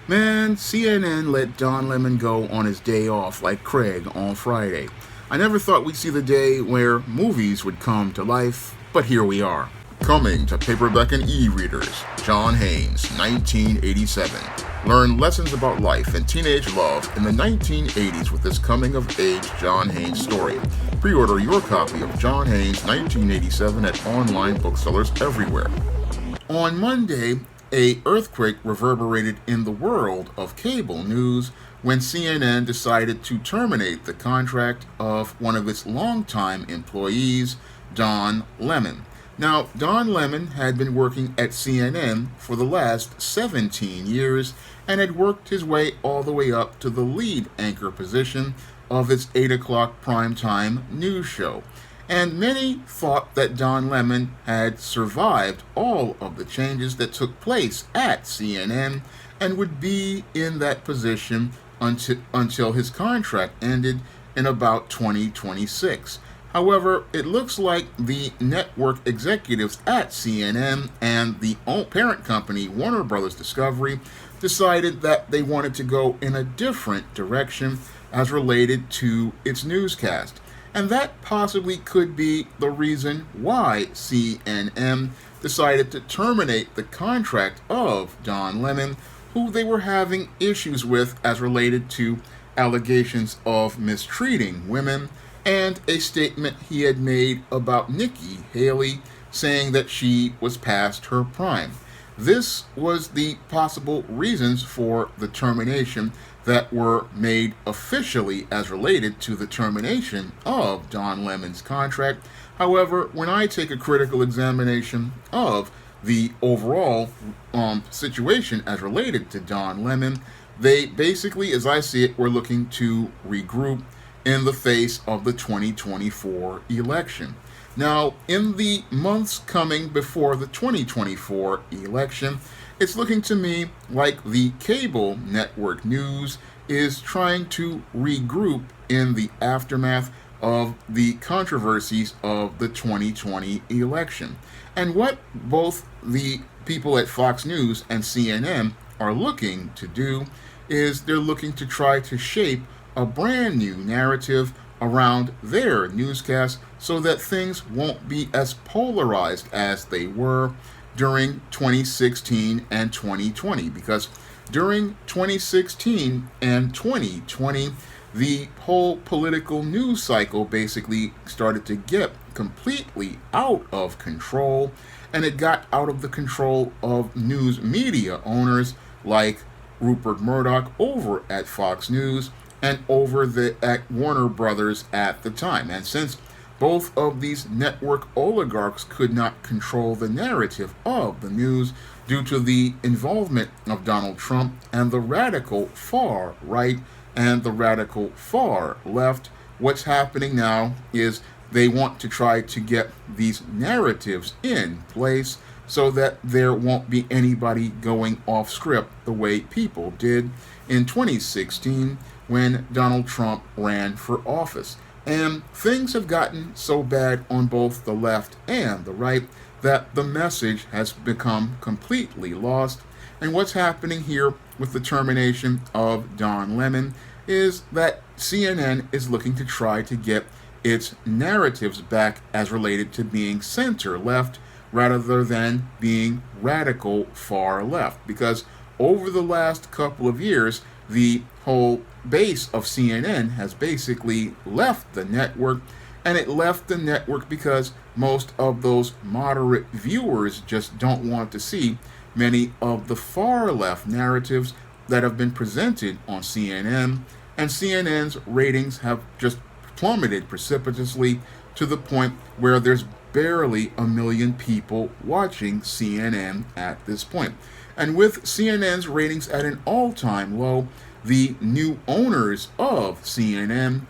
Man, CNN let Don Lemon go on his day off like Craig on Friday. I never thought we'd see the day where movies would come to life, but here we are. Coming to paperback and e-readers, John Haynes, 1987. Learn lessons about life and teenage love in the 1980s with this coming-of-age John Haynes story. Pre-order your copy of John Haynes, 1987 at online booksellers everywhere. On Monday, a earthquake reverberated in the world of cable news when CNN decided to terminate the contract of one of its longtime employees, Don Lemon. Now, Don Lemon had been working at CNN for the last 17 years and had worked his way all the way up to the lead anchor position of its 8 o'clock primetime news show. And many thought that Don Lemon had survived all of the changes that took place at CNN and would be in that position until his contract ended in about 2026. However, it looks like the network executives at CNN and the parent company, Warner Brothers Discovery, decided that they wanted to go in a different direction as related to its newscast. And that possibly could be the reason why CNN decided to terminate the contract of Don Lemon, who they were having issues with as related to allegations of mistreating women and a statement he had made about Nikki Haley saying that she was past her prime. This was the possible reasons for the termination that were made officially as related to the termination of Don Lemon's contract. However, when I take a critical examination of the overall situation as related to Don Lemon, they basically, as I see it, were looking to regroup in the face of the 2024 election. Now, in the months coming before the 2024 election, it's looking to me like the cable network news is trying to regroup in the aftermath of the controversies of the 2020 election. And what both the people at Fox News and CNN are looking to do is they're looking to try to shape a brand new narrative around their newscasts so that things won't be as polarized as they were during 2016 and 2020. Because during 2016 and 2020, the whole political news cycle basically started to get completely out of control, and it got out of the control of news media owners like Rupert Murdoch over at Fox News and over at Warner Brothers at the time. And since both of these network oligarchs could not control the narrative of the news due to the involvement of Donald Trump and the radical far right and the radical far left, what's happening now is they want to try to get these narratives in place so that there won't be anybody going off script the way people did in 2016 when Donald Trump ran for office. And things have gotten so bad on both the left and the right that the message has become completely lost. And what's happening here with the termination of Don Lemon is that CNN is looking to try to get its narratives back as related to being center left rather than being radical far left. Because over the last couple of years, the whole base of CNN has basically left the network, and it left the network because most of those moderate viewers just don't want to see many of the far left narratives that have been presented on CNN, and CNN's ratings have just plummeted precipitously to the point where there's barely 1 million people watching CNN at this point. And with CNN's ratings at an all-time low, the new owners of CNN,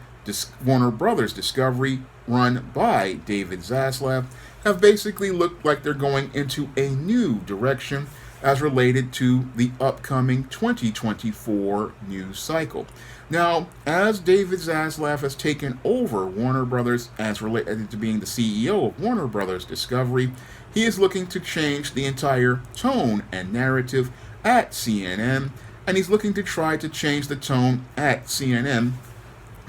Warner Brothers Discovery, run by David Zaslav, have basically looked like they're going into a new direction as related to the upcoming 2024 news cycle. Now, as David Zaslav has taken over Warner Brothers as related to being the CEO of Warner Brothers Discovery, he is looking to change the entire tone and narrative at CNN and he's looking to try to change the tone at CNN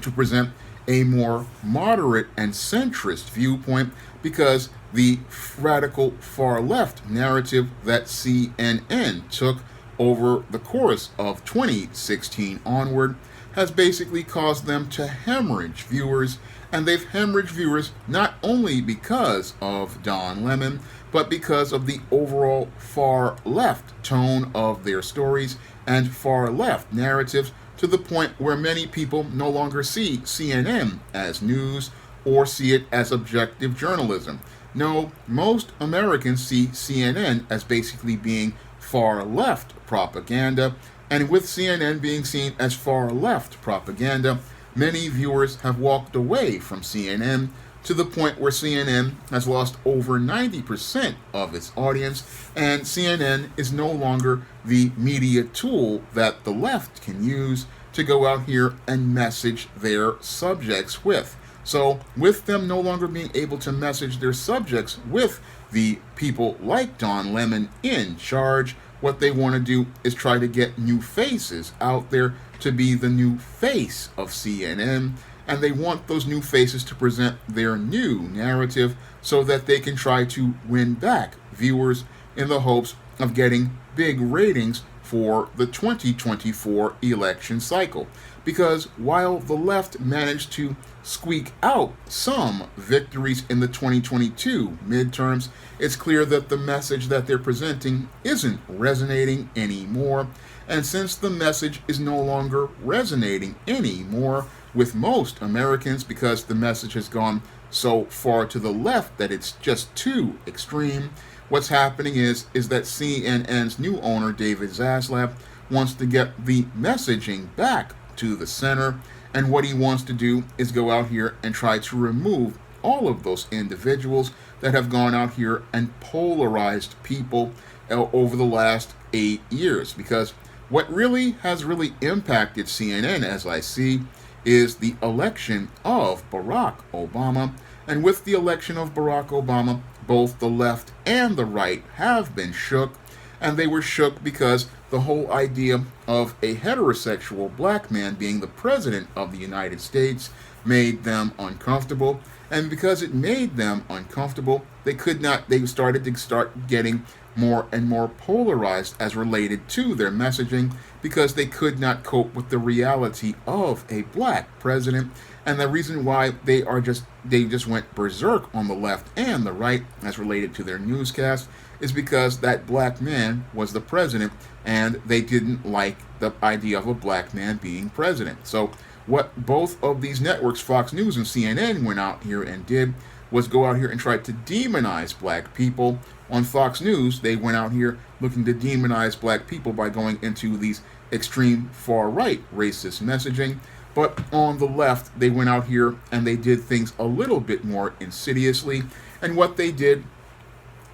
to present a more moderate and centrist viewpoint, because the radical far left narrative that CNN took over the course of 2016 onward has basically caused them to hemorrhage viewers, and they've hemorrhaged viewers not only because of Don Lemon, but because of the overall far left tone of their stories and far left narratives, to the point where many people no longer see CNN as news or see it as objective journalism. No, most Americans see CNN as basically being far left propaganda, and with CNN being seen as far left propaganda, many viewers have walked away from CNN, to the point where CNN has lost over 90% of its audience, and CNN is no longer the media tool that the left can use to go out here and message their subjects with. So, with them no longer being able to message their subjects with the people like Don Lemon in charge, what they want to do is try to get new faces out there to be the new face of CNN, and they want those new faces to present their new narrative so that they can try to win back viewers in the hopes of getting big ratings for the 2024 election cycle. Because while the left managed to squeak out some victories in the 2022 midterms, it's clear that the message that they're presenting isn't resonating anymore. And since the message is no longer resonating anymore with most Americans, because the message has gone so far to the left that it's just too extreme, what's happening is that CNN's new owner, David Zaslav, wants to get the messaging back to the center, and what he wants to do is go out here and try to remove all of those individuals that have gone out here and polarized people over the last 8 years. Because what really has impacted CNN, as I see, is the election of Barack Obama. And with the election of Barack Obama, both the left and the right have been shook, and they were shook because the whole idea of a heterosexual black man being the president of the United States made them uncomfortable, and because it made them uncomfortable, they started to getting more and more polarized as related to their messaging, because they could not cope with the reality of a black president. And the reason why they just went berserk on the left and the right as related to their newscast is because that black man was the president, and they didn't like the idea of a black man being president. So what both of these networks, Fox News and CNN, went out here and did was go out here and try to demonize black people. On Fox News, they went out here looking to demonize black people by going into these extreme far-right racist messaging. But on the left, they went out here and they did things a little bit more insidiously. And what they did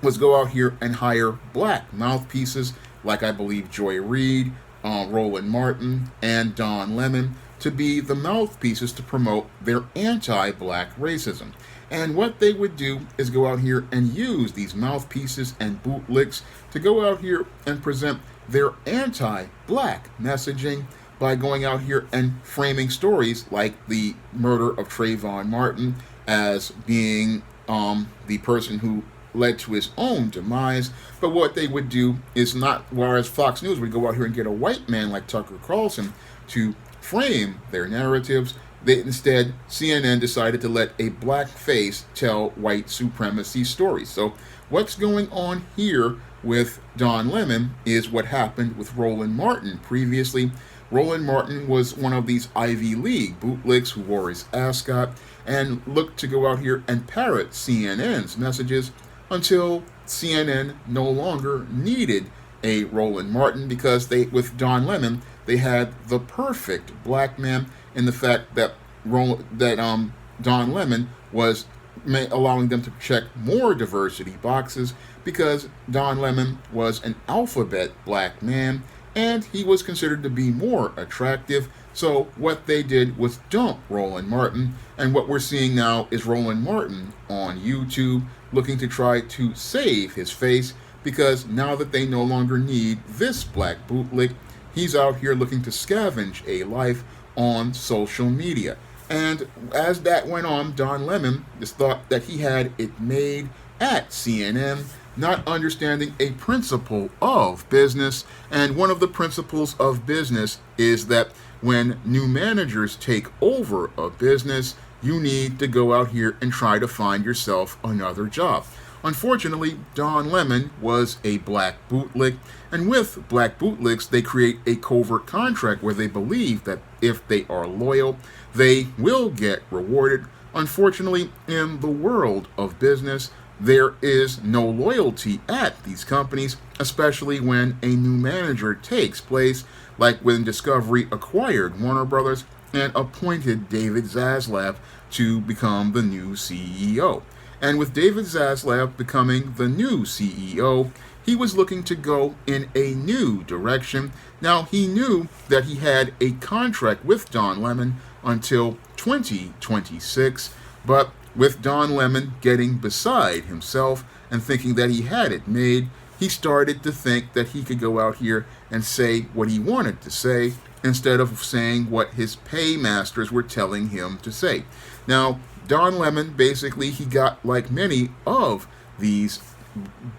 was go out here and hire black mouthpieces, like I believe Joy Reid, Roland Martin, and Don Lemon, to be the mouthpieces to promote their anti-black racism. And what they would do is go out here and use these mouthpieces and bootlegs to go out here and present their anti-black messaging by going out here and framing stories like the murder of Trayvon Martin as being the person who led to his own demise. But what they would do is not, whereas Fox News would go out here and get a white man like Tucker Carlson to frame their narratives, instead, CNN decided to let a black face tell white supremacy stories. So what's going on here with Don Lemon is what happened with Roland Martin previously. Roland Martin was one of these Ivy League bootlegs who wore his ascot and looked to go out here and parrot CNN's messages until CNN no longer needed a Roland Martin, because with Don Lemon, they had the perfect black man in the fact that Don Lemon was allowing them to check more diversity boxes, because Don Lemon was an alphabet black man and he was considered to be more attractive. So what they did was dump Roland Martin, and what we're seeing now is Roland Martin on YouTube looking to try to save his face, because now that they no longer need this black bootleg, he's out here looking to scavenge a life on social media. And as that went on, Don Lemon just thought that he had it made at CNN, not understanding a principle of business. And one of the principles of business is that when new managers take over a business, you need to go out here and try to find yourself another job. Unfortunately, Don Lemon was a black bootleg, and with black bootlegs, they create a covert contract where they believe that if they are loyal, they will get rewarded. Unfortunately, in the world of business, there is no loyalty at these companies, especially when a new manager takes place, like when Discovery acquired Warner Brothers and appointed David Zaslav to become the new CEO. And with David Zaslav becoming the new CEO, he was looking to go in a new direction. Now, he knew that he had a contract with Don Lemon until 2026, but with Don Lemon getting beside himself and thinking that he had it made, he started to think that he could go out here and say what he wanted to say instead of saying what his paymasters were telling him to say. Now, Don Lemon, basically, he got like many of these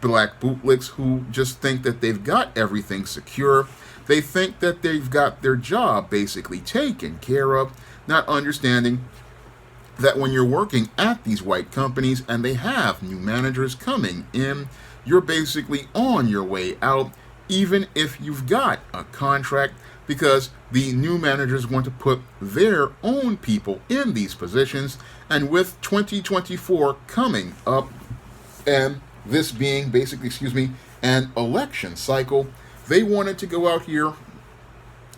black bootlegs who just think that they've got everything secure. They think that they've got their job basically taken care of, not understanding that when you're working at these white companies and they have new managers coming in, you're basically on your way out, even if you've got a contract, because the new managers want to put their own people in these positions. And with 2024 coming up, and this being basically, an election cycle, they wanted to go out here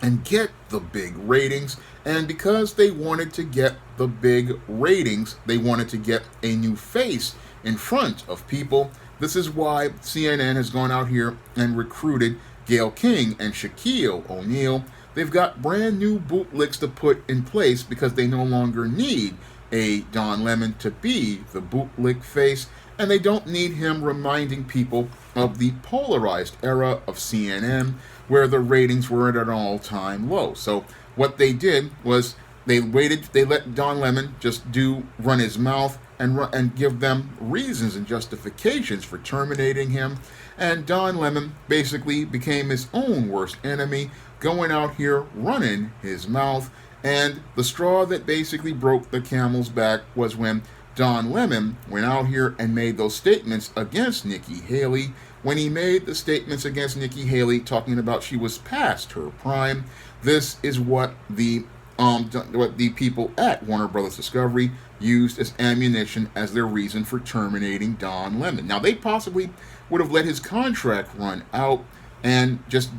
and get the big ratings. And because they wanted to get the big ratings, they wanted to get a new face in front of people. This is why CNN has gone out here and recruited Gayle King and Shaquille O'Neal. They've got brand new bootlegs to put in place because they no longer need a Don Lemon to be the bootleg face, and they don't need him reminding people of the polarized era of CNN where the ratings were at an all-time low. So what they did was they let Don Lemon just run his mouth and give them reasons and justifications for terminating him. And Don Lemon basically became his own worst enemy, going out here running his mouth. And the straw that basically broke the camel's back was when Don Lemon went out here and made those statements against Nikki Haley. When he made the statements against Nikki Haley talking about she was past her prime, this is what the people at Warner Brothers Discovery used as ammunition as their reason for terminating Don Lemon. Now, they possibly would have let his contract run out and just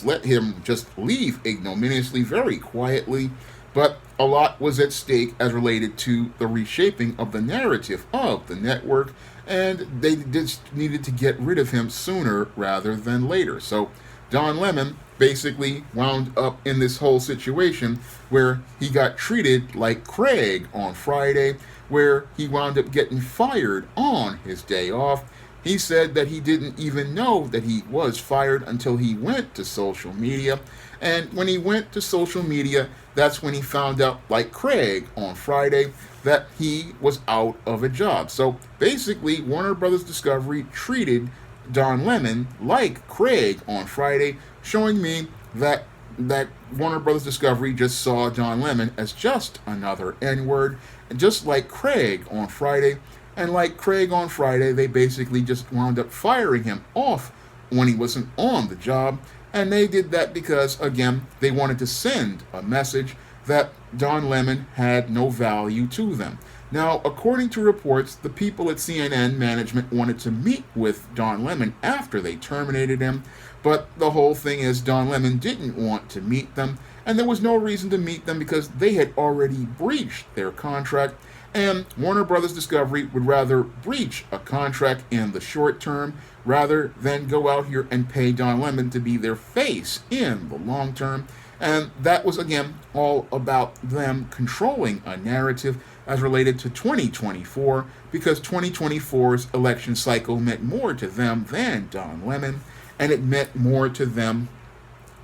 let him just leave ignominiously, very quietly, but a lot was at stake as related to the reshaping of the narrative of the network, and they just needed to get rid of him sooner rather than later. So Don Lemon basically wound up in this whole situation where he got treated like Craig on Friday, where he wound up getting fired on his day off. He said that he didn't even know that he was fired until he went to social media. And when he went to social media, that's when he found out, like Craig on Friday, that he was out of a job. So basically, Warner Brothers Discovery treated Don Lemon like Craig on Friday, showing me that Warner Brothers Discovery just saw Don Lemon as just another N-word, and just like Craig on Friday. And like Craig on Friday, they basically just wound up firing him off when he wasn't on the job. And they did that because, again, they wanted to send a message that Don Lemon had no value to them. Now, according to reports, the people at CNN management wanted to meet with Don Lemon after they terminated him, but the whole thing is Don Lemon didn't want to meet them, and there was no reason to meet them because they had already breached their contract, and Warner Brothers Discovery would rather breach a contract in the short term rather than go out here and pay Don Lemon to be their face in the long term. And that was, again, all about them controlling a narrative as related to 2024, because 2024's election cycle meant more to them than Don Lemon, and it meant more to them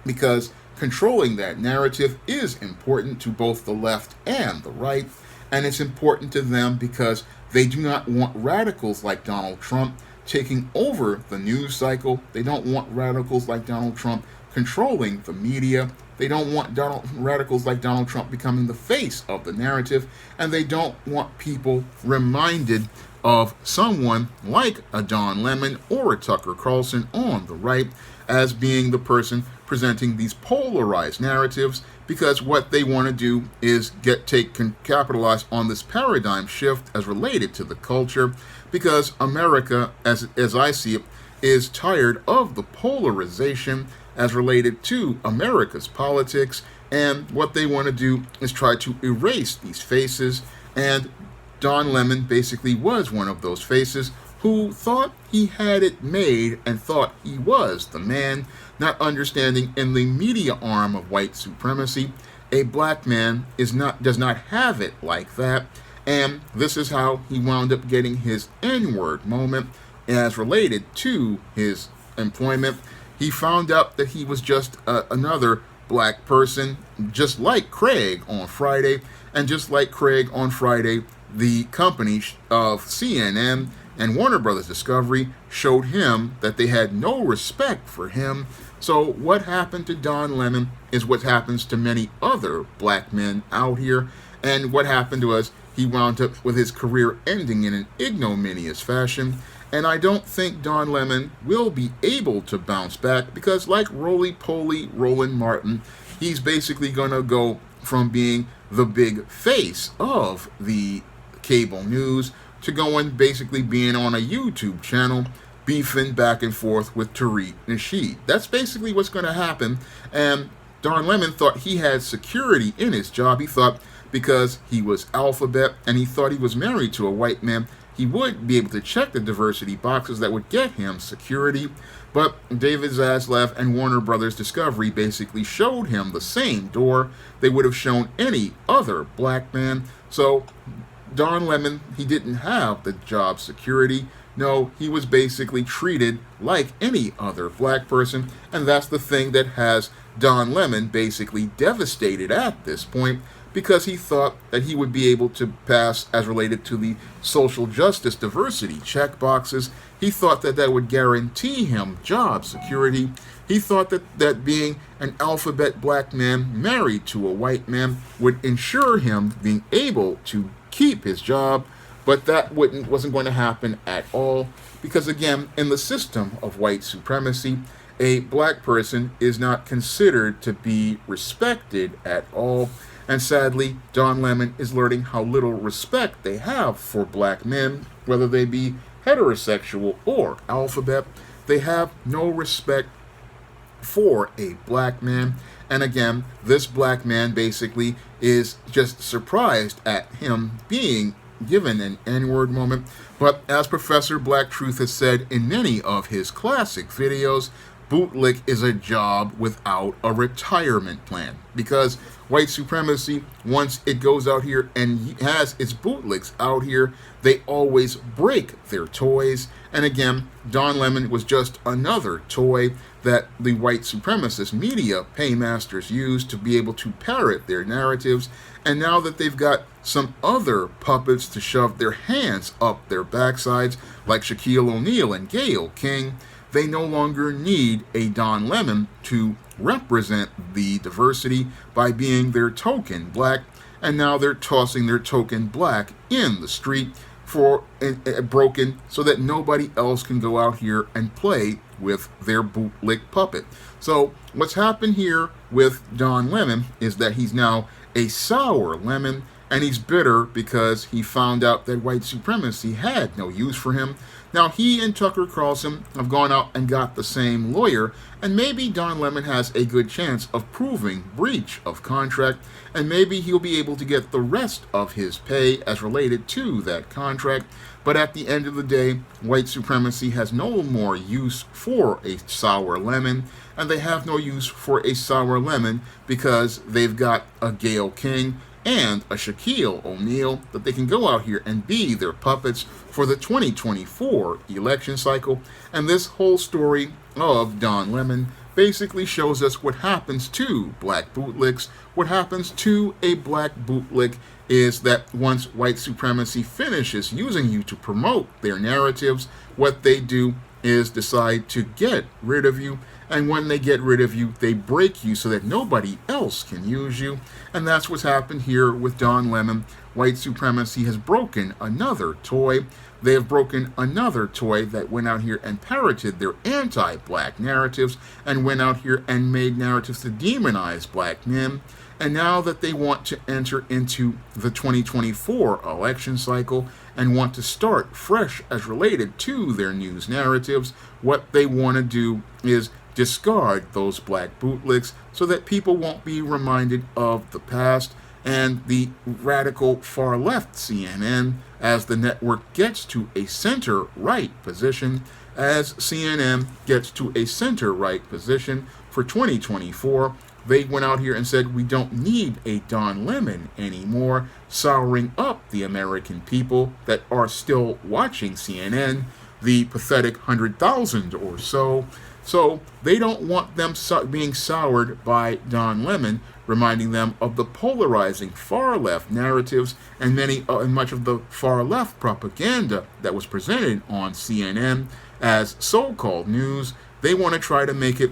because controlling that narrative is important to both the left and the right, and it's important to them because they do not want radicals like Donald Trump taking over the news cycle. They don't want radicals like Donald Trump controlling the media. They don't want radicals like Donald Trump becoming the face of the narrative, and they don't want people reminded of someone like a Don Lemon or a Tucker Carlson on the right as being the person presenting these polarized narratives, because what they want to do is capitalize on this paradigm shift as related to the culture, because America, as I see it, is tired of the polarization as related to America's politics, and what they want to do is try to erase these faces, and Don Lemon basically was one of those faces who thought he had it made and thought he was the man, not understanding in the media arm of white supremacy, a black man does not have it like that, and this is how he wound up getting his N-word moment as related to his employment. He found out that he was just another black person, just like Craig on Friday, and just like Craig on Friday, the company of CNN and Warner Brothers Discovery showed him that they had no respect for him. So what happened to Don Lemon is what happens to many other black men out here, and what happened to us, he wound up with his career ending in an ignominious fashion. And I don't think Don Lemon will be able to bounce back, because like roly-poly Roland Martin, he's basically going to go from being the big face of the cable news to going basically being on a YouTube channel beefing back and forth with Tariq Nasheed. That's basically what's going to happen. And Don Lemon thought he had security in his job. He thought because he was alphabet and he thought he was married to a white man, he would be able to check the diversity boxes that would get him security. But David Zaslav and Warner Brothers Discovery basically showed him the same door they would have shown any other black man. So Don Lemon, he didn't have the job security. No, he was basically treated like any other black person, and that's the thing that has Don Lemon basically devastated at this point, because he thought that he would be able to pass as related to the social justice diversity check boxes. He thought that that would guarantee him job security. He thought that being an alphabet black man married to a white man would ensure him being able to keep his job, but that wasn't going to happen at all, because again, in the system of white supremacy, a black person is not considered to be respected at all. And sadly, Don Lemon is learning how little respect they have for black men, whether they be heterosexual or alphabet. They have no respect for a black man. And again, this black man basically is just surprised at him being given an N-word moment. But as Professor Black Truth has said in many of his classic videos, bootleg is a job without a retirement plan, because white supremacy, once it goes out here and has its bootlegs out here, they always break their toys. And again, Don Lemon was just another toy that the white supremacist media paymasters use to be able to parrot their narratives. And now that they've got some other puppets to shove their hands up their backsides, like Shaquille O'Neal and Gayle King, they no longer need a Don Lemon to represent the diversity by being their token black, and now they're tossing their token black in the street for broken, so that nobody else can go out here and play with their bootleg puppet. So what's happened here with Don Lemon is that he's now a sour lemon, and he's bitter because he found out that white supremacy had no use for him. Now, he and Tucker Carlson have gone out and got the same lawyer, and maybe Don Lemon has a good chance of proving breach of contract, and maybe he'll be able to get the rest of his pay as related to that contract. But at the end of the day, white supremacy has no more use for a sour lemon, and they have no use for a sour lemon because they've got a Gayle King and a Shaquille O'Neal that they can go out here and be their puppets for the 2024 election cycle. And this whole story of Don Lemon basically shows us what happens to black bootlegs. What happens to a black bootleg is that once white supremacy finishes using you to promote their narratives, what they do is decide to get rid of you. And when they get rid of you, they break you so that nobody else can use you. And that's what's happened here with Don Lemon. White supremacy has broken another toy. They have broken another toy that went out here and parroted their anti-black narratives and went out here and made narratives to demonize black men. And now that they want to enter into the 2024 election cycle and want to start fresh as related to their news narratives, what they want to do is discard those black bootlegs so that people won't be reminded of the past. And the radical far left CNN, as the network gets to a center-right position, as CNN gets to a center-right position for 2024, they went out here and said, we don't need a Don Lemon anymore, souring up the American people that are still watching CNN, the pathetic 100,000 or so. So they don't want them being soured by Don Lemon, reminding them of the polarizing far left narratives and much of the far left propaganda that was presented on CNN as so-called news. They want to try to make it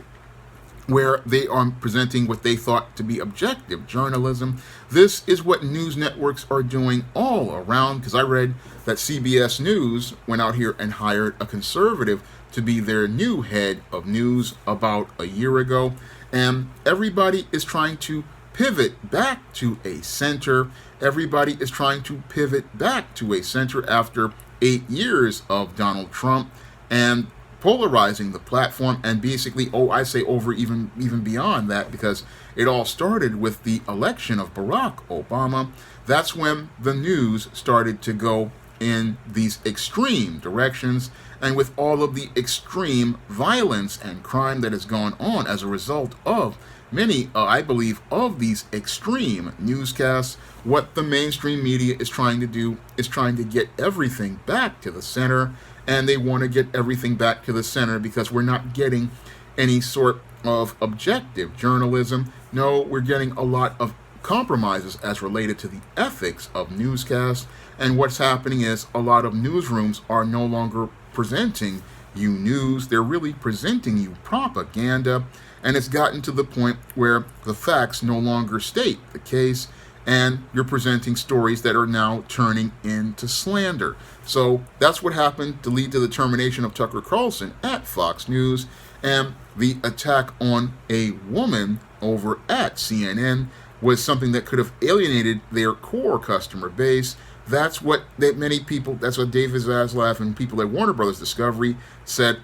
where they are presenting what they thought to be objective journalism. This is what news networks are doing all around, because I read that CBS News went out here and hired a conservative to be their new head of news about a year ago. And everybody is trying to pivot back to a center. Everybody is trying to pivot back to a center after 8 years of Donald Trump and polarizing the platform, and basically, I say over even beyond that, because it all started with the election of Barack Obama. That's when the news started to go in these extreme directions, and with all of the extreme violence and crime that has gone on as a result of many, I believe, of these extreme newscasts, what the mainstream media is trying to do is trying to get everything back to the center. And they want to get everything back to the center because we're not getting any sort of objective journalism. No, we're getting a lot of compromises as related to the ethics of newscasts. And what's happening is a lot of newsrooms are no longer presenting you news. They're really presenting you propaganda. And it's gotten to the point where the facts no longer state the case, and you're presenting stories that are now turning into slander. So that's what happened to lead to the termination of Tucker Carlson at Fox News, and the attack on a woman over at CNN was something that could have alienated their core customer base. That's what many people, that's what David Zaslav and people at Warner Brothers Discovery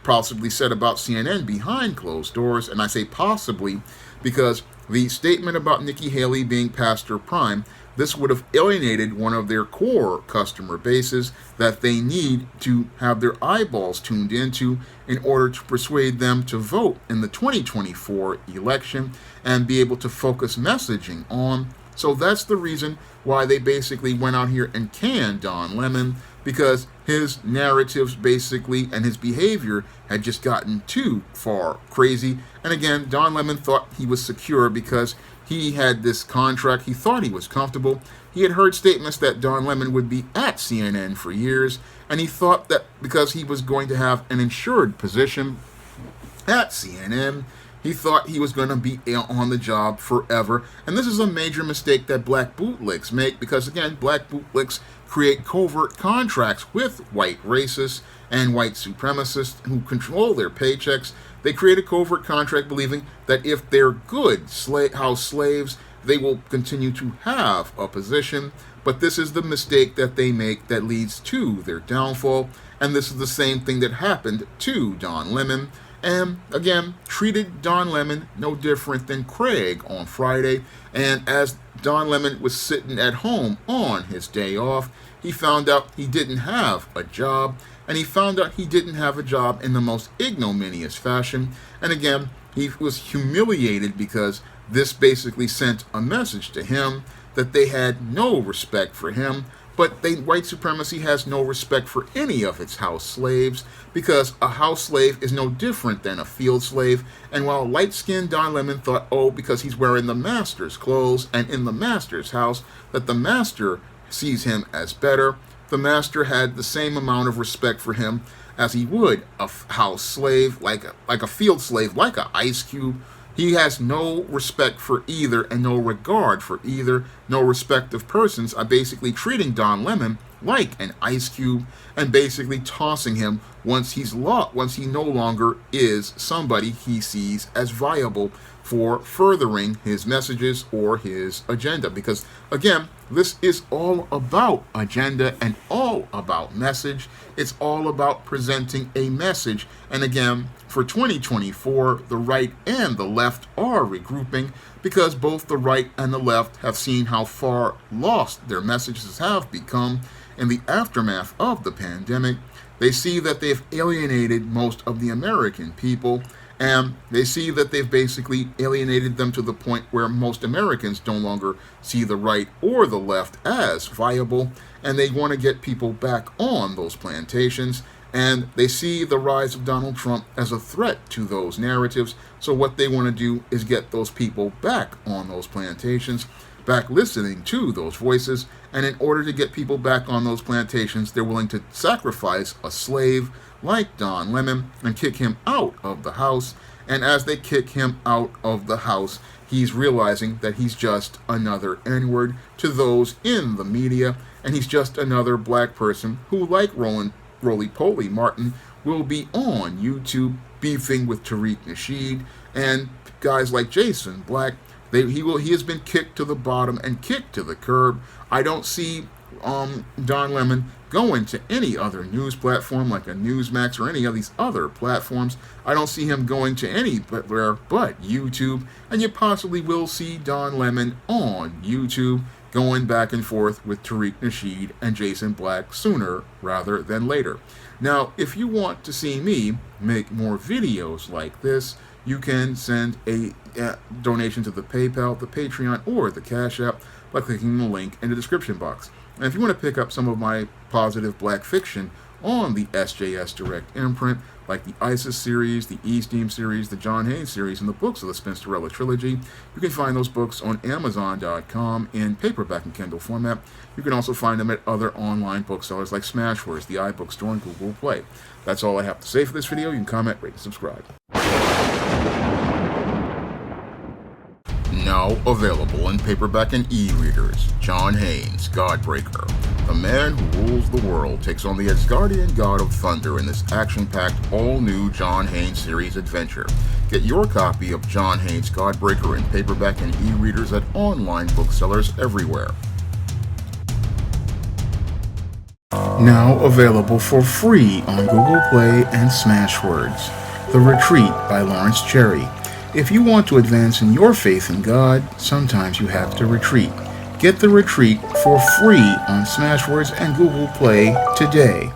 possibly said about CNN behind closed doors. And I say possibly because the statement about Nikki Haley being past her prime, this would have alienated one of their core customer bases that they need to have their eyeballs tuned into in order to persuade them to vote in the 2024 election and be able to focus messaging on. So that's the reason why they basically went out here and canned Don Lemon, because his narratives basically and his behavior had just gotten too far crazy. And again, Don Lemon thought he was secure because he had this contract. He thought he was comfortable. He had heard statements that Don Lemon would be at CNN for years, and he thought that because he was going to have an insured position at CNN, he thought he was going to be on the job forever. And this is a major mistake that black bootlegs make, because again, black bootlegs create covert contracts with white racists and white supremacists who control their paychecks. They create a covert contract believing that if they're good house slaves, they will continue to have a position. But this is the mistake that they make that leads to their downfall. And this is the same thing that happened to Don Lemon. And again, treated Don Lemon no different than Craig on Friday. And as Don Lemon was sitting at home on his day off, he found out he didn't have a job. And he found out he didn't have a job in the most ignominious fashion. And again, he was humiliated because this basically sent a message to him that they had no respect for him. But white supremacy has no respect for any of its house slaves, because a house slave is no different than a field slave. And while light-skinned Don Lemon thought, oh, because he's wearing the master's clothes and in the master's house, that the master sees him as better, the master had the same amount of respect for him as he would a house slave, like a field slave, like an Ice Cube. He has no respect for either and no regard for either. No respect of persons are basically treating Don Lemon like an Ice Cube and basically tossing him once he no longer is somebody he sees as viable for furthering his messages or his agenda. Because again, this is all about agenda and all about message. It's all about presenting a message. And again, for 2024, the right and the left are regrouping, because both the right and the left have seen how far lost their messages have become in the aftermath of the pandemic. They see that they've alienated most of the American people, and they see that they've basically alienated them to the point where most Americans no longer see the right or the left as viable, and they want to get people back on those plantations. And they see the rise of Donald Trump as a threat to those narratives. So what they want to do is get those people back on those plantations, back listening to those voices. And in order to get people back on those plantations, they're willing to sacrifice a slave like Don Lemon and kick him out of the house. And as they kick him out of the house, he's realizing that he's just another N-word to those in the media. And he's just another black person who, like Roly-Poly Martin, will be on YouTube beefing with Tariq Nasheed and guys like Jason Black. He has been kicked to the bottom and kicked to the curb. I don't see Don Lemon going to any other news platform like a Newsmax or any of these other platforms. I don't see him going to anywhere but YouTube, and you possibly will see Don Lemon on YouTube going back and forth with Tariq Nasheed and Jason Black sooner rather than later. Now, if you want to see me make more videos like this, you can send a donation to the PayPal, the Patreon, or the Cash App by clicking the link in the description box. And if you want to pick up some of my positive black fiction on the SJS Direct imprint, like the ISIS series, the E-Steam series, the John Haynes series, and the books of the Spinsterella trilogy, you can find those books on Amazon.com in paperback and Kindle format. You can also find them at other online booksellers like Smashwords, the iBookstore, and Google Play. That's all I have to say for this video. You can comment, rate, and subscribe. Now available in paperback and e-readers, John Haynes, Godbreaker. The man who rules the world takes on the Asgardian god of thunder in this action-packed, all-new John Haynes series adventure. Get your copy of John Haynes, Godbreaker in paperback and e-readers at online booksellers everywhere. Now available for free on Google Play and Smashwords. The Retreat by Lawrence Cherry. If you want to advance in your faith in God, sometimes you have to retreat. Get The Retreat for free on Smashwords and Google Play today.